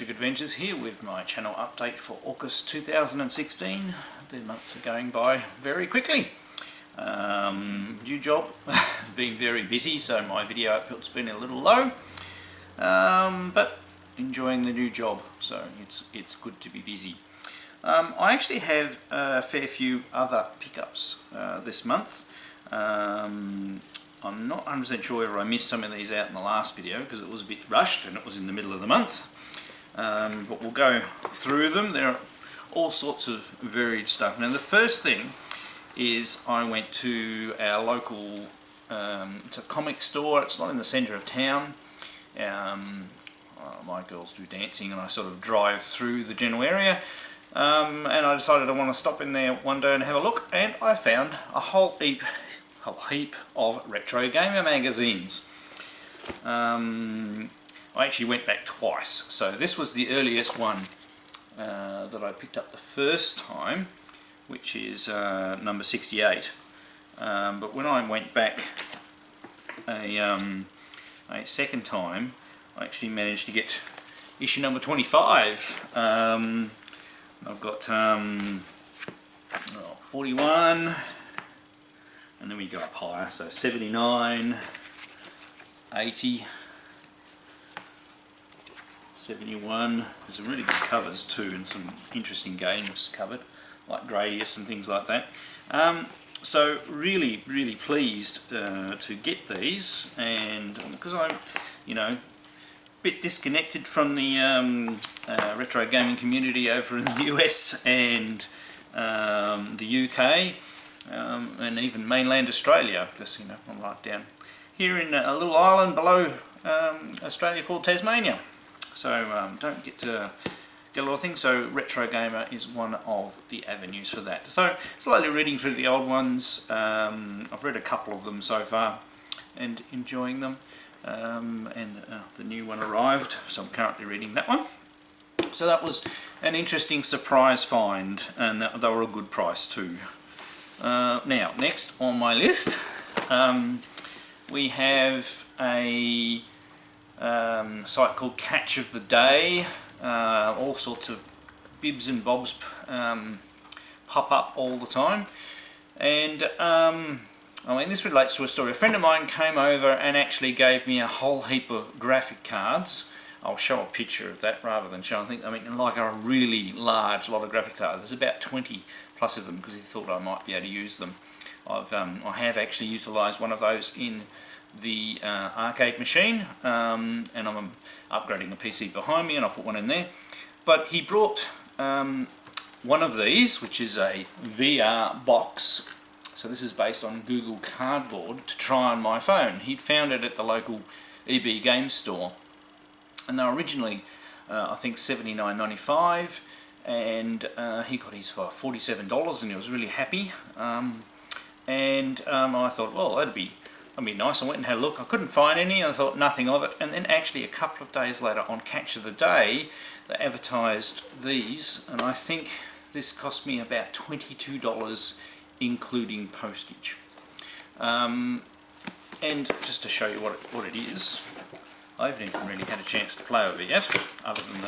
Adventures here with my channel update for August 2016. The months are going by very quickly. New job, been very busy, so my video output's been a little low, but enjoying the new job, so it's good to be busy. I actually have a fair few other pickups this month. I'm not 100% sure whether I missed some of these out in the last video because it was a bit rushed and it was in the middle of the month. But we'll go through them. There are all sorts of varied stuff. Now the first thing is I went to our local it's a comic store. It's not in the centre of town. My girls do dancing and I sort of drive through the general area, and I decided I want to stop in there one day and have a look, and I found a whole heap of retro gamer magazines. I actually went back twice, so this was the earliest one that I picked up the first time, which is number 68. But when I went back a second time, I actually managed to get issue number 25. I've got 41, and then we go up higher, so 79, 80, 71. There's some really good covers too, and some interesting games covered, like Gradius and things like that. So really pleased to get these, and because I'm, a bit disconnected from the retro gaming community over in the US and the UK, and even mainland Australia, because I'm right down here in a little island below Australia called Tasmania. So don't get to get a lot of things, so Retro Gamer is one of the avenues for that. So slowly reading through the old ones. I've read a couple of them so far and enjoying them, and the new one arrived, so I'm currently reading that one. So that was an interesting surprise find, and they were a good price too. Now next on my list, we have a site called Catch of the Day. All sorts of bibs and bobs pop up all the time, and this relates to a story. A friend of mine came over and actually gave me a whole heap of graphic cards. I'll show a picture of that rather than show. Like a really large lot of graphic cards. There's about 20 plus of them because he thought I might be able to use them. I have actually utilised one of those in the arcade machine, and I'm upgrading a PC behind me, and I'll put one in there. But he brought one of these, which is a VR box. So this is based on Google Cardboard, to try on my phone. He'd found it at the local EB game store, and they were originally I think $79.95, and he got his for $47, and he was really happy. I thought, well, that'd be nice. I went and had a look. I couldn't find any, and I thought nothing of it. And then actually a couple of days later on Catch of the Day, they advertised these, and I think this cost me about $22 including postage. And just to show you what it is, I haven't even really had a chance to play with it yet, other than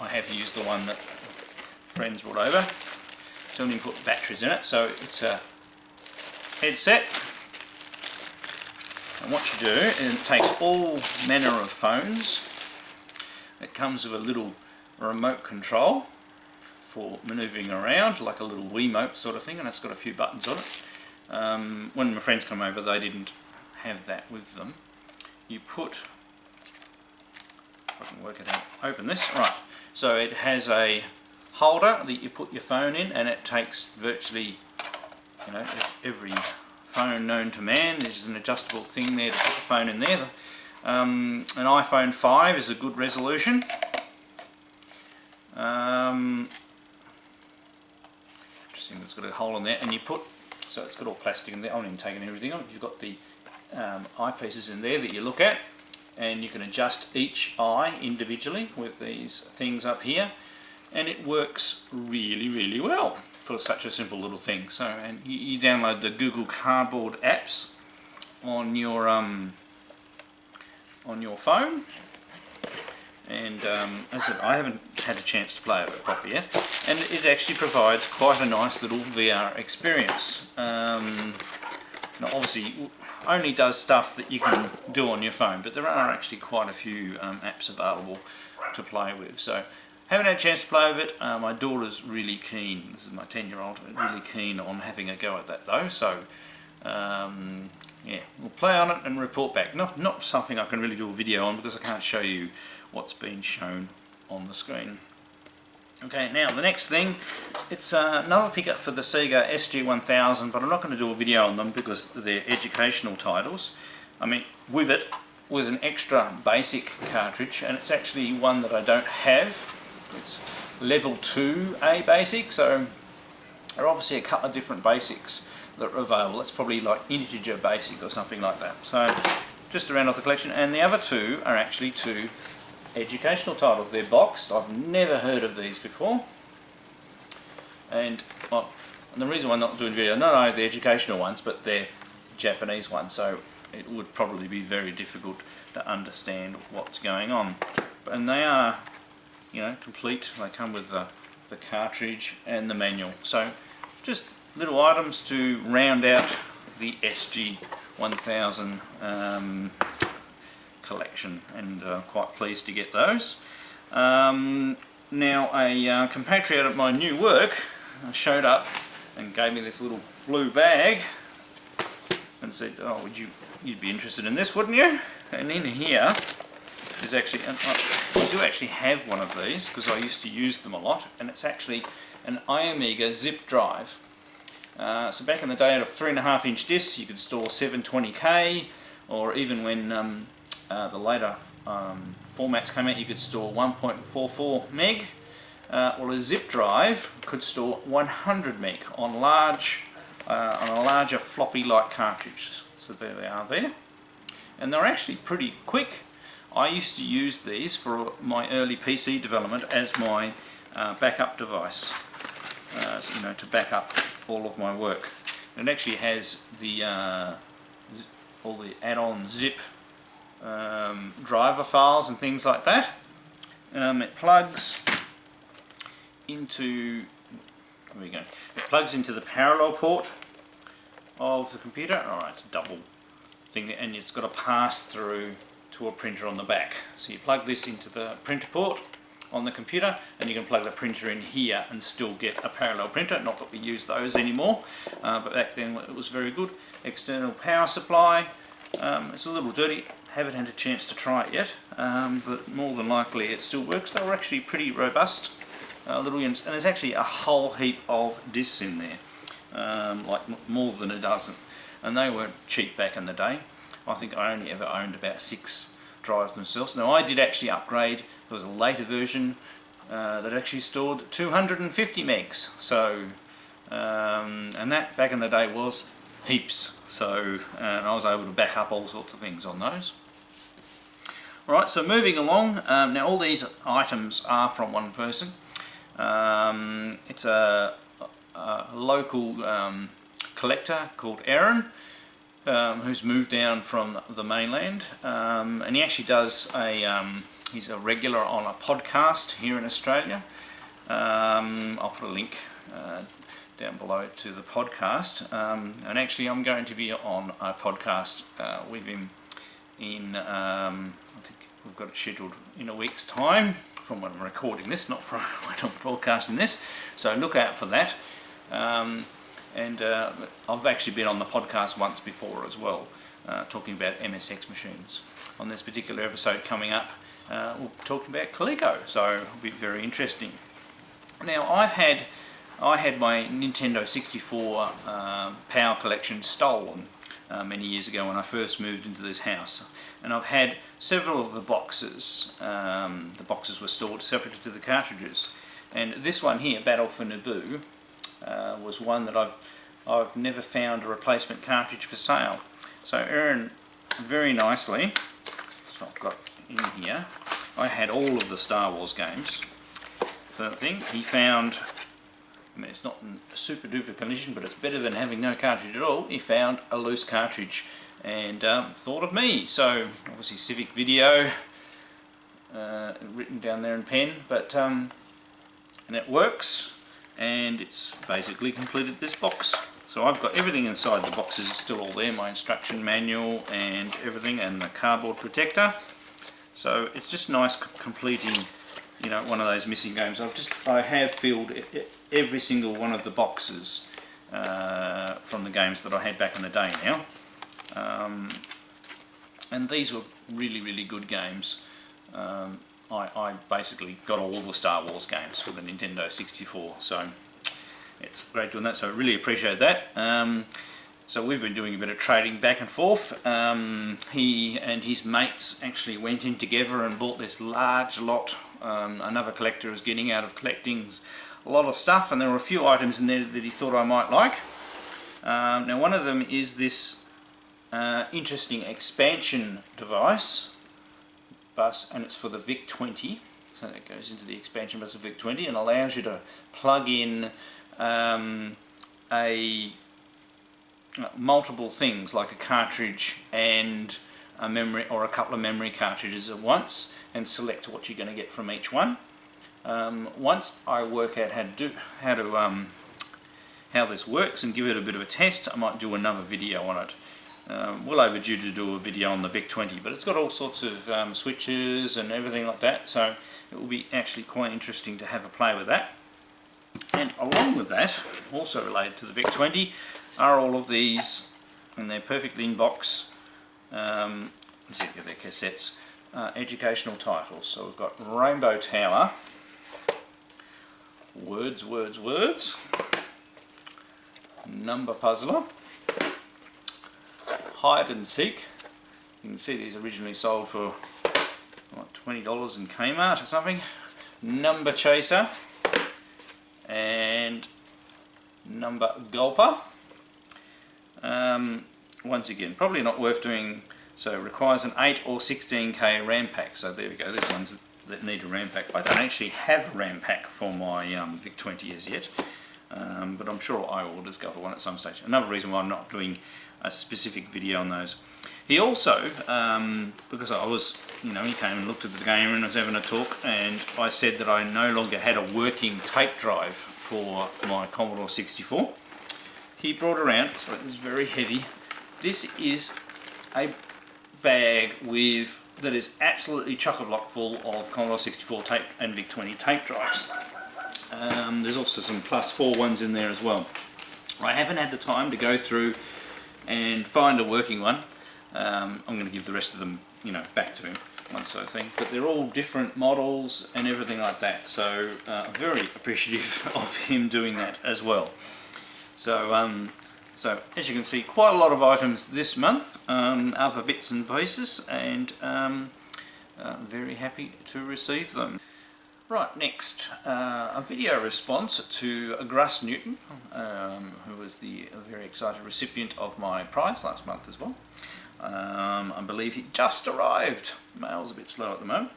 I have used the one that friends brought over. So I didn't put batteries in it, so it's a headset. And what you do is it takes all manner of phones. It comes with a little remote control for manoeuvring around, like a little Wiimote sort of thing, and it's got a few buttons on it. When my friends come over, they didn't have that with them. You put, if I can work it out, open this, right. So it has a holder that you put your phone in, and it takes virtually, every phone known to man. There's an adjustable thing there to put the phone in there. An iPhone 5 is a good resolution. Interesting, it's got a hole in there, and you put, so it's got all plastic in there. I haven't even taken everything off. You've got the eyepieces in there that you look at, and you can adjust each eye individually with these things up here, and it works really well for such a simple little thing. So, and you download the Google Cardboard apps on your phone, and as I said, I haven't had a chance to play with it properly yet, and it actually provides quite a nice little VR experience. Now obviously only does stuff that you can do on your phone, but there are actually quite a few apps available to play with. So haven't had a chance to play with it. My daughter's really keen, this is my 10-year-old, really keen on having a go at that though, so yeah, we'll play on it and report back. Not something I can really do a video on because I can't show you what's been shown on the screen. Okay, now the next thing, it's another pickup for the Sega SG-1000, but I'm not going to do a video on them because they're educational titles. I mean, with it was an extra basic cartridge, and it's actually one that I don't have. It's level 2A basic, so there are obviously a couple of different basics that are available. It's probably like integer basic or something like that. So just to round off the collection, and the other two are actually two educational titles. They're boxed. I've never heard of these before, and the reason why I'm not doing video, not only the educational ones, but they're Japanese ones, so it would probably be very difficult to understand what's going on. And they are, you know, complete. They come with the cartridge and the manual. So just little items to round out the SG-1000 collection, and quite pleased to get those. Now a compatriot at my new work showed up and gave me this little blue bag and said, "Oh, you'd be interested in this, wouldn't you?" And in here is actually, and I do actually have one of these because I used to use them a lot, and it's actually an iOmega zip drive. So back in the day, at a 3.5-inch disc, you could store 720K, or even when the later formats came out, you could store 1.44 meg. Well, a zip drive could store 100 meg on a larger floppy-like cartridge. So there they are there, and they're actually pretty quick. I used to use these for my early PC development as my backup device, so, you know, to back up all of my work. And it actually has the all the add-on zip driver files and things like that. It plugs into, there we go, it plugs into the parallel port of the computer. Alright, it's a double thing, and it's got a pass through to a printer on the back. So you plug this into the printer port on the computer, and you can plug the printer in here and still get a parallel printer. Not that we use those anymore, but back then it was very good. External power supply. It's a little dirty, haven't had a chance to try it yet, but more than likely it still works. They were actually pretty robust little units, and there's actually a whole heap of discs in there, like more than a dozen, and they weren't cheap back in the day. I think I only ever owned about 6 drives themselves. Now I did actually upgrade. There was a later version that actually stored 250 megs, so and that back in the day was heaps. So and I was able to back up all sorts of things on those. Right, so moving along, now all these items are from one person. It's a local collector called Aaron, who's moved down from the mainland, and he actually does he's a regular on a podcast here in Australia. I'll put a link down below to the podcast, and actually I'm going to be on a podcast with him in, I think we've got it scheduled in a week's time from when I'm recording this, not from when I'm broadcasting this, so look out for that. And I've actually been on the podcast once before as well, talking about MSX machines. On this particular episode coming up, we'll be talking about Coleco, so it'll be very interesting. Now I had my Nintendo 64 Power Collection stolen many years ago when I first moved into this house, and I've had several of the boxes. The boxes were stored separately to the cartridges, and this one here, Battle for Naboo, was one that I've never found a replacement cartridge for sale. So Aaron very nicely I've got in here, I had all of the Star Wars games. So thing he found, I mean, it's not in super duper condition, but it's better than having no cartridge at all. He found a loose cartridge and thought of me. So obviously Civic Video, written down there in pen, but and it works, and it's basically completed this box. So I've got everything inside the box is still all there, my instruction manual and everything, and the cardboard protector. So it's just nice completing, you know, one of those missing games. I have filled every single one of the boxes from the games that I had back in the day now. And these were really good games. I basically got all the Star Wars games for the Nintendo 64, so it's great doing that, so I really appreciate that. So we've been doing a bit of trading back and forth. He and his mates actually went in together and bought this large lot. Another collector is getting out of collecting a lot of stuff, and there were a few items in there that he thought I might like. Now one of them is this interesting expansion device bus, and it's for the VIC-20, so it goes into the expansion bus of VIC-20 and allows you to plug in multiple things like a cartridge and a memory, or a couple of memory cartridges at once, and select what you're going to get from each one. Once I work out how this works and give it a bit of a test, I might do another video on it. Well overdue to do a video on the VIC-20, but it's got all sorts of switches and everything like that, so it will be actually quite interesting to have a play with that. And along with that, also related to the VIC-20, are all of these, and they're perfectly in box, they're cassettes, educational titles. So we've got Rainbow Tower, Words, Number Puzzler, Hide and Seek. You can see these originally sold for what, $20 in Kmart or something. Number Chaser and Number Gulper. Once again, probably not worth doing, so it requires an 8 or 16k RAM pack. So there we go, there's ones that need a RAM pack. I don't actually have a RAM pack for my VIC-20 as yet, but I'm sure I will discover one at some stage. Another reason why I'm not doing a specific video on those. He also, because I was, you know, he came and looked at the game and was having a talk, and I said that I no longer had a working tape drive for my Commodore 64. He brought around, sorry, this is very heavy, this is a bag that is absolutely chock-a-block full of Commodore 64 tape and VIC-20 tape drives. There's also some +4 ones in there as well. I haven't had the time to go through and find a working one. I'm going to give the rest of them, you know, back to him, one sort of thing. But they're all different models and everything like that. So I'm very appreciative of him doing that as well. So, so as you can see, quite a lot of items this month, other bits and pieces, and very happy to receive them. Right, next, a video response to Gruss Newton, who was the very excited recipient of my prize last month as well. I believe he just arrived. Mail's a bit slow at the moment.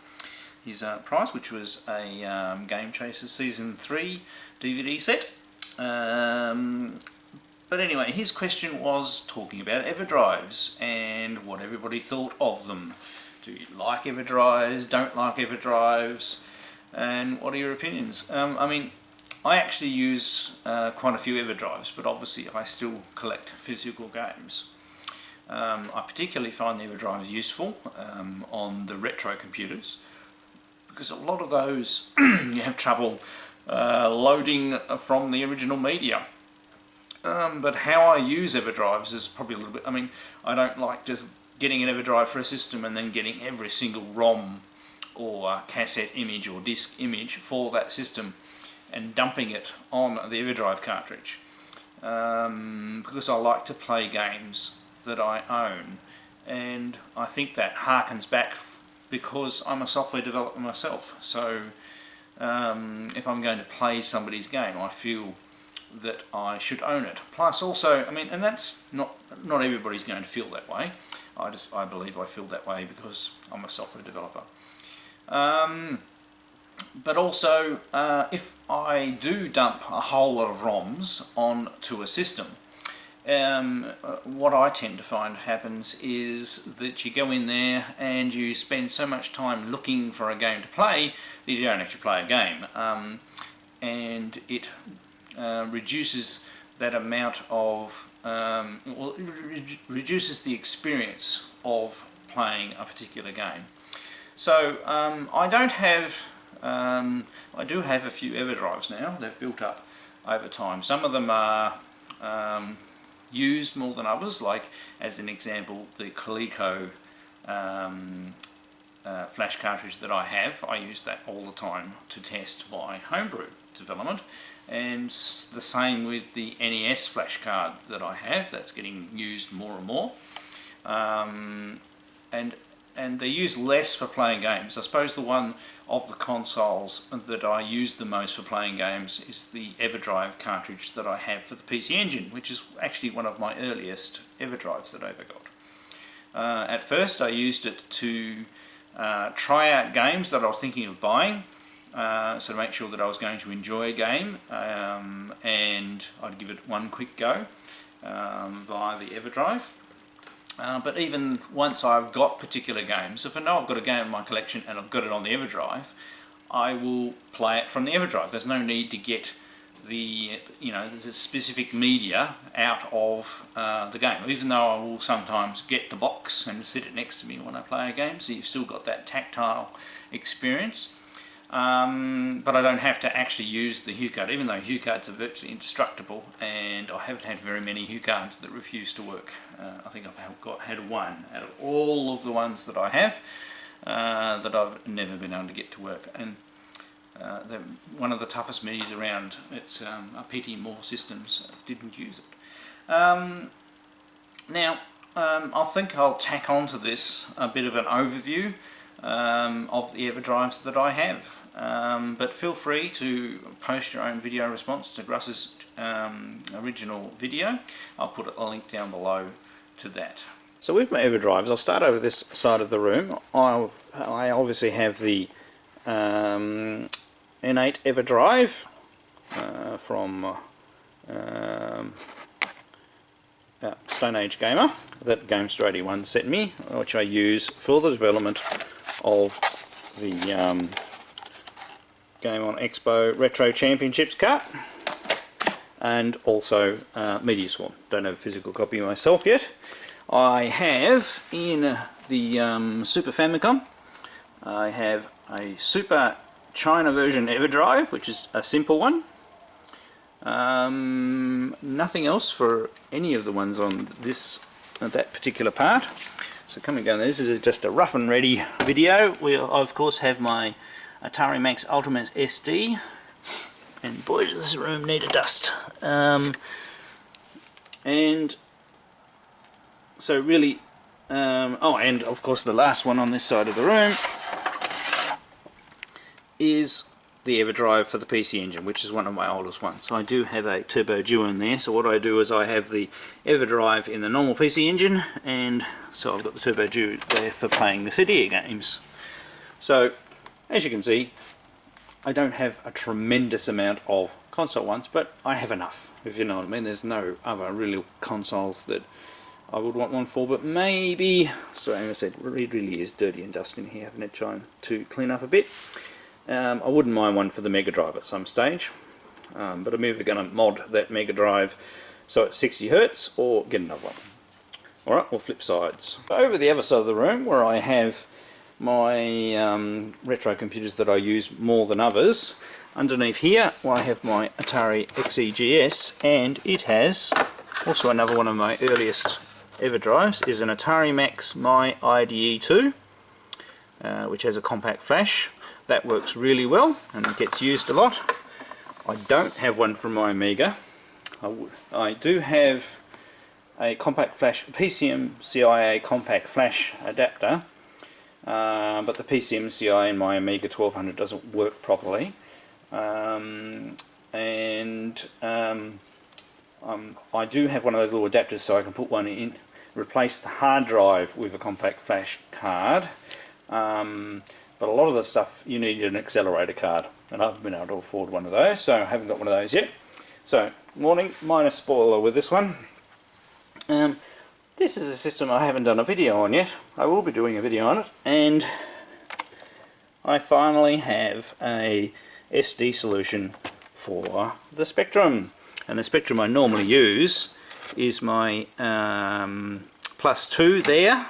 His prize, which was a Game Chasers Season 3 DVD set. But anyway, his question was talking about Everdrives and what everybody thought of them. Do you like Everdrives? Don't like Everdrives? And what are your opinions? I mean, I actually use quite a few Everdrives, but obviously I still collect physical games. I particularly find the Everdrives useful on the retro computers, because a lot of those you have trouble loading from the original media. But how I use Everdrives is probably a little bit, I mean, I don't like just getting an Everdrive for a system and then getting every single ROM or cassette image or disc image for that system and dumping it on the Everdrive cartridge, because I like to play games that I own, and I think that harkens back because I'm a software developer myself. So if I'm going to play somebody's game, I feel that I should own it. Plus also, I mean, and that's not everybody's going to feel that way. I believe I feel that way because I'm a software developer. But also, if I do dump a whole lot of ROMs onto a system, what I tend to find happens is that you go in there and you spend so much time looking for a game to play that you don't actually play a game, and it reduces that amount of well, it reduces the experience of playing a particular game. So I do have a few Everdrives now. They've built up over time. Some of them are used more than others, like as an example the Coleco flash cartridge that I have. I use that all the time to test my Homebrew development, and the same with the NES flash card that I have. That's getting used more and more, and they're used less for playing games. I suppose the one of the consoles that I use the most for playing games is the Everdrive cartridge that I have for the PC Engine, which is actually one of my earliest Everdrives that I ever got. At first I used it to try out games that I was thinking of buying, so to make sure that I was going to enjoy a game, and I'd give it one quick go via the Everdrive. But even once I've got particular games, if I know I've got a game in my collection and I've got it on the Everdrive, I will play it from the Everdrive. There's no need to get the the specific media out of the game, even though I will sometimes get the box and sit it next to me when I play a game, so you've still got that tactile experience. But I don't have to actually use the HuCard, even though HuCards are virtually indestructible, and I haven't had very many HuCards that refuse to work. I think I've had one out of all of the ones that I have that I've never been able to get to work, and they're one of the toughest medias around. It's a pity more systems didn't use it. Now, I think I'll tack onto this a bit of an overview of the Everdrives that I have. But feel free to post your own video response to Gruss's original video. I'll put a link down below to that. So with my Everdrives, I'll start over this side of the room. I obviously have the N8 Everdrive from Stone Age Gamer that GameStar81 sent me, which I use for the development of the Game on Expo Retro Championships cart, and also Meteor Swarm. Don't have a physical copy myself yet. I have in the Super Famicom, I have a Super China version Everdrive, which is a simple one. Nothing else for any of the ones on that particular part. So coming down, this is just a rough and ready video. We of course have my Atari Max Ultimate SD, and boy does this room need a dust. And so really, oh, and of course the last one on this side of the room is the Everdrive for the PC Engine, which is one of my oldest ones. So I do have a Turbo Duo in there, so what I do is I have the Everdrive in the normal PC Engine, and so I've got the Turbo Duo there for playing the CD games. So as you can see, I don't have a tremendous amount of console ones, but I have enough, if you know what I mean. There's no other real consoles that I would want one for, but maybe, so as I said, it really is dirty and dusty in here. I haven't had time to clean up a bit. I wouldn't mind one for the Mega Drive at some stage, but I'm either going to mod that Mega Drive so it's 60 Hz or get another one. Alright, we'll flip sides. Over the other side of the room, where I have my retro computers that I use more than others, underneath here I have my Atari XEGS, and it has also another one of my earliest Everdrives, is an Atari Max My IDE 2, which has a compact flash. That works really well and it gets used a lot. I don't have one from my Amiga. I do have a compact flash, PCMCIA compact flash adapter, but the PCMCI in my Amiga 1200 doesn't work properly, and I do have one of those little adapters so I can put one in replace the hard drive with a compact flash card. But a lot of the stuff you need an accelerator card, and I haven't been able to afford one of those, so I haven't got one of those yet. So, warning, minor spoiler with this one. This is a system I haven't done a video on yet. I will be doing a video on it, and I finally have a SD solution for the Spectrum. And the Spectrum I normally use is my Plus 2 there.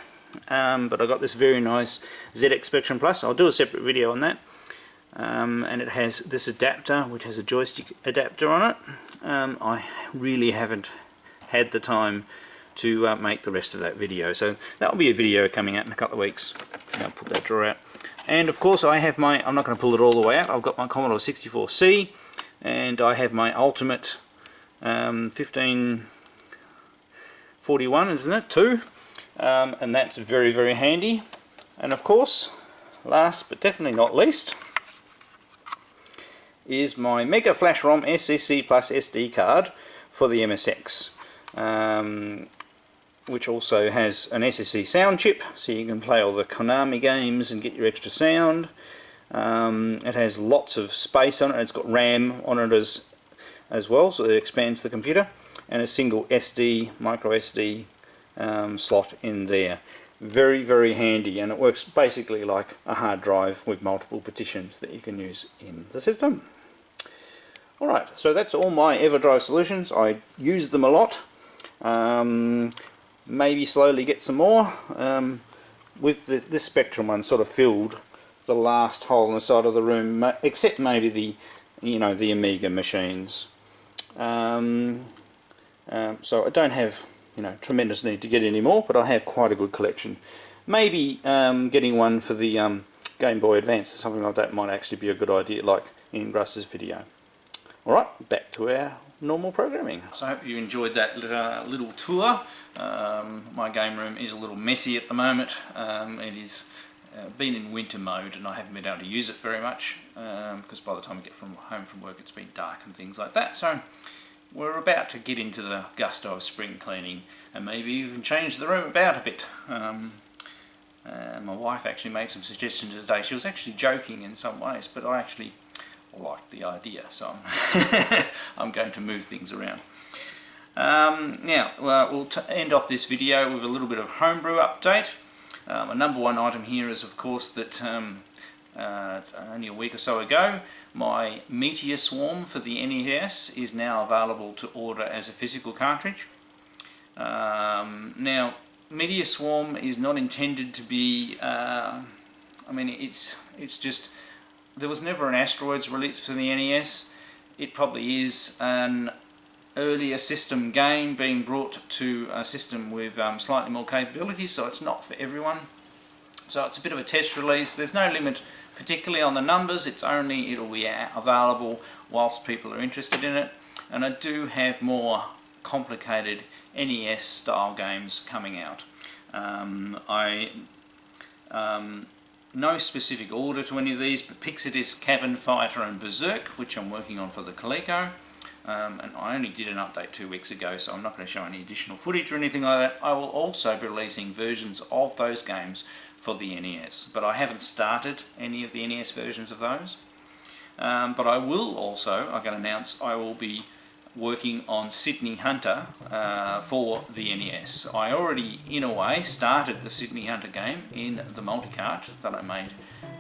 But I got this very nice ZX Spectrum Plus. I'll do a separate video on that. And it has this adapter, which has a joystick adapter on it. I really haven't had the time to make the rest of that video, so that will be a video coming out in a couple of weeks. I'll put that drawer out. And of course I have my, I'm not going to pull it all the way out, I've got my Commodore 64C, and I have my Ultimate 1541, isn't it, 2? And that's very, very handy. And of course, last but definitely not least, is my Mega Flash ROM SCC Plus SD card for the MSX, which also has an SSC sound chip, so you can play all the Konami games and get your extra sound. It has lots of space on it. It's got RAM on it as well, so it expands the computer, and a single SD, micro SD slot in there. Very, very handy, and it works basically like a hard drive with multiple partitions that you can use in the system. Alright, so that's all my Everdrive solutions. I use them a lot. Maybe slowly get some more. With this Spectrum one sort of filled the last hole in the side of the room, except maybe the the Amiga machines. So I don't have tremendous need to get any more, but I have quite a good collection. Maybe getting one for the Game Boy Advance or something like that might actually be a good idea, like in Gruss's video. Alright, back to our normal programming. So I hope you enjoyed that little tour. My game room is a little messy at the moment. It is been in winter mode, and I haven't been able to use it very much because by the time I get home from work it's been dark and things like that. So we're about to get into the gusto of spring cleaning and maybe even change the room about a bit. My wife actually made some suggestions today. She was actually joking in some ways, but I actually like the idea, so I'm going to move things around. Now, we'll end off this video with a little bit of Homebrew update. A number one item here is, of course, that it's only a week or so ago, my Meteor Swarm for the NES is now available to order as a physical cartridge. Now, Meteor Swarm is not intended to be, I mean, it's just, there was never an Asteroids release for the NES. It probably is an earlier system game being brought to a system with slightly more capabilities, so it's not for everyone. So it's a bit of a test release. There's no limit particularly on the numbers, it'll be available whilst people are interested in it. And I do have more complicated NES style games coming out. No specific order to any of these, but Pixidis, Cavern Fighter and Berserk, which I'm working on for the Coleco. And I only did an update 2 weeks ago, so I'm not going to show any additional footage or anything like that. I will also be releasing versions of those games for the NES, but I haven't started any of the NES versions of those. But I will also, I can announce, I will be working on Sydney Hunter for the NES. I already, in a way, started the Sydney Hunter game in the multicart that I made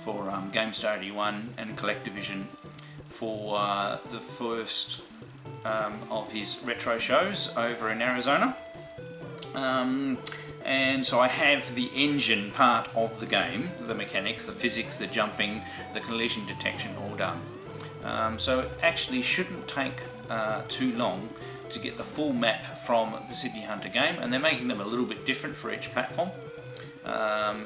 for GameStar 81 and CollectorVision for the first of his retro shows over in Arizona. And so I have the engine part of the game, the mechanics, the physics, the jumping, the collision detection all done. So it actually shouldn't take too long to get the full map from the Sydney Hunter game, and they're making them a little bit different for each platform.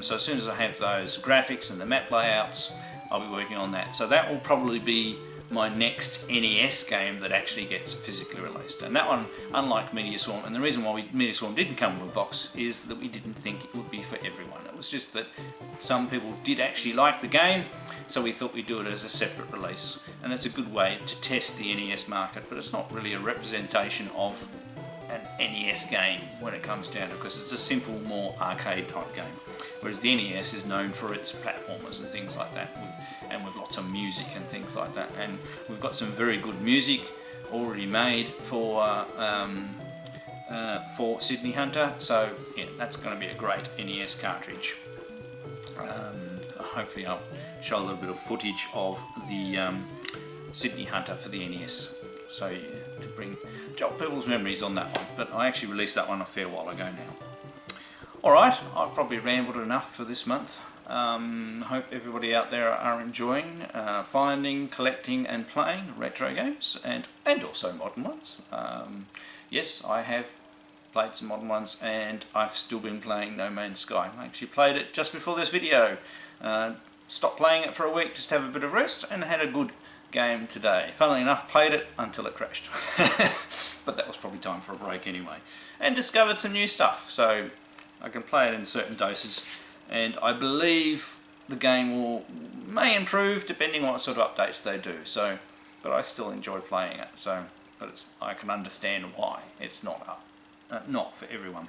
So as soon as I have those graphics and the map layouts, I'll be working on that. So that will probably be my next NES game that actually gets physically released. And that one, unlike Meteor Swarm, and the reason why Meteor Swarm didn't come with a box is that we didn't think it would be for everyone. It was just that some people did actually like the game, so we thought we'd do it as a separate release. And that's a good way to test the NES market, but it's not really a representation of an NES game when it comes down to it, because it's a simple, more arcade type game. Whereas the NES is known for its platformers and things like that, and with lots of music and things like that. And we've got some very good music already made for Sydney Hunter, so yeah, that's going to be a great NES cartridge. Hopefully I'll show a little bit of footage of the Sydney Hunter for the NES, so yeah, to bring jog people's memories on that one. But I actually released that one a fair while ago now. Alright, I've probably rambled enough for this month. Hope everybody out there are enjoying finding, collecting and playing retro games and also modern ones. Yes, I have played some modern ones, and I've still been playing No Man's Sky. I actually played it just before this video. Stopped playing it for a week just to have a bit of rest, and had a good game today. Funnily enough, played it until it crashed. But that was probably time for a break anyway. And discovered some new stuff, so I can play it in certain doses, and I believe the game may improve depending on what sort of updates they do. So, but I still enjoy playing it. So, but I can understand why it's not for everyone.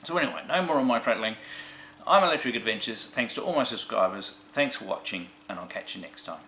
So anyway, no more on my prattling. I'm Electric Adventures. Thanks to all my subscribers. Thanks for watching, and I'll catch you next time.